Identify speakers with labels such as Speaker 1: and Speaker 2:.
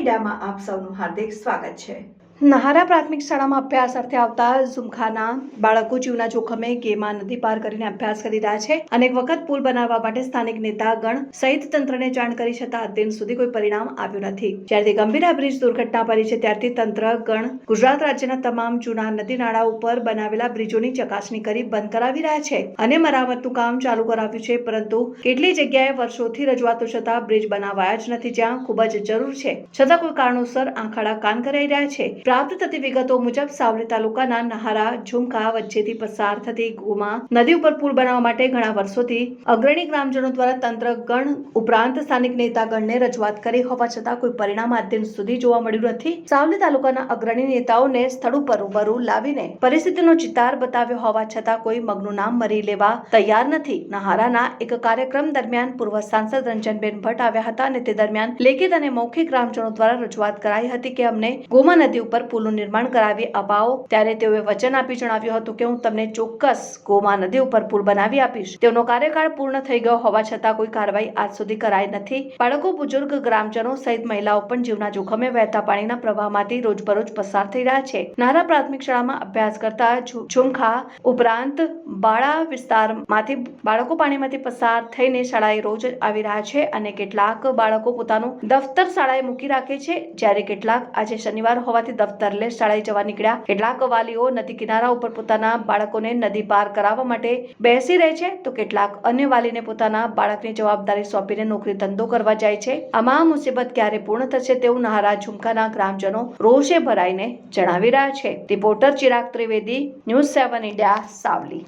Speaker 1: મીડિયામાં આપ સૌનું હાર્દિક સ્વાગત છે।
Speaker 2: નહારા પ્રાથમિક શાળામાં અભ્યાસ અર્થે આવતા ઝુમખાના બાળકો જીવના જોખમે ગેમા નદી પાર કરીને અભ્યાસ કરી રહ્યા છે। અનેક વખત પુલ બનાવવા માટે સ્થાનિક નેતાગણ સહિત તંત્રને જાણ કરી છતાં આજ દિન સુધી કોઈ પરિણામ આવ્યું નથી। જ્યારથી ગંભીર બ્રિજ દુર્ઘટના પડી છે ત્યારથી તંત્રગણ ગુજરાત રાજ્યના તમામ જૂના નદી નાળા ઉપર બનાવેલા બ્રિજોની ચકાસણી કરી બંધ કરાવી રહ્યા છે અને મરામતનું કામ ચાલુ કરાવ્યું છે, પરંતુ કેટલી જગ્યાએ વર્ષોથી રજૂઆતો છતાં બ્રિજ બનાવાયા જ નથી, જ્યાં ખૂબ જ જરૂર છે છતાં કોઈ કારણોસર આંખાડા કાન કરાઈ રહ્યા છે। પ્રાપ્ત થતી વિગતો મુજબ સાવલી તાલુકાના નહારા ઝુમખા વચ્ચેથી પસાર થતી ગોમા નદી ઉપર પુલ બનાવવા માટે ઘણા વર્ષોથી અગ્રણી ગ્રામજનો દ્વારા તંત્રગણ ઉપરાંત સ્થાનિક નેતાગણને રજૂઆત કરી હોવા છતાં કોઈ પરિણામ આજ દિન સુધી જોવા મળ્યું નથી। સાવલી તાલુકાના અગ્રણી નેતાઓને સ્થળ ઉપર રૂબરૂ લાવીને પરિસ્થિતિનો ચિતાર બતાવ્યો હોવા છતાં કોઈ મગનું નામ મરી લેવા તૈયાર નથી। નહારાના એક કાર્યક્રમ દરમિયાન પૂર્વ સાંસદ રંજનબેન ભટ્ટ આવ્યા હતા અને તે દરમિયાન લેખિત અને મૌખિક ગ્રામજનો દ્વારા રજૂઆત કરાઈ હતી કે અમને ગોમા નદી ઉપર પુલનું નિર્માણ કરાવી અપાવો। ત્યારે તેઓએ વચન આપી જણાવ્યું હતું કે હું તમને ચોક્કસ ગોમા નદી ઉપર પુલ બનાવી આપીશ। તેઓનો કાર્યકાળ પૂર્ણ થઈ ગયો હોવા છતાં કોઈ કાર્યવાહી આજ સુધી કરાઈ નથી। બાળકો, બુજુર્ગ, ગ્રામજનો સહિત મહિલાઓ પણ જીવના જોખમે વહેતા પાણીના પ્રવાહમાંથી રોજબરોજ પસાર થઈ રહ્યા છે। નહારા પ્રાથમિક શાળામાં અભ્યાસ કરતા ઝુમખા ઉપરાંત બાળા વિસ્તારમાંથી બાળકો પાણીમાંથી પસાર થઈને શાળાએ રોજ આવી રહ્યા છે અને કેટલાક બાળકો પોતાનું દફતર શાળાએ મૂકી રાખે છે, જ્યારે કેટલાક આજે શનિવાર હોવાથી દફતર લઈ શાળાએ જવા નીકળ્યા। કેટલાક વાલીઓ નદી કિનારા ઉપર પોતાના બાળકોને નદી પાર કરાવવા માટે બેસી રહે છે, તો કેટલાક અન્ય વાલીને પોતાના બાળકની જવાબદારી સોંપીને નોકરી ધંધો કરવા જાય છે। આમાં મુસીબત ક્યારે પૂર્ણ થશે તેવું નહારા ઝુમખાના ગ્રામજનો રોષે ભરાઈને જણાવી રહ્યા છે। Reporter Chirag Trivedi, news 7 India, Savli.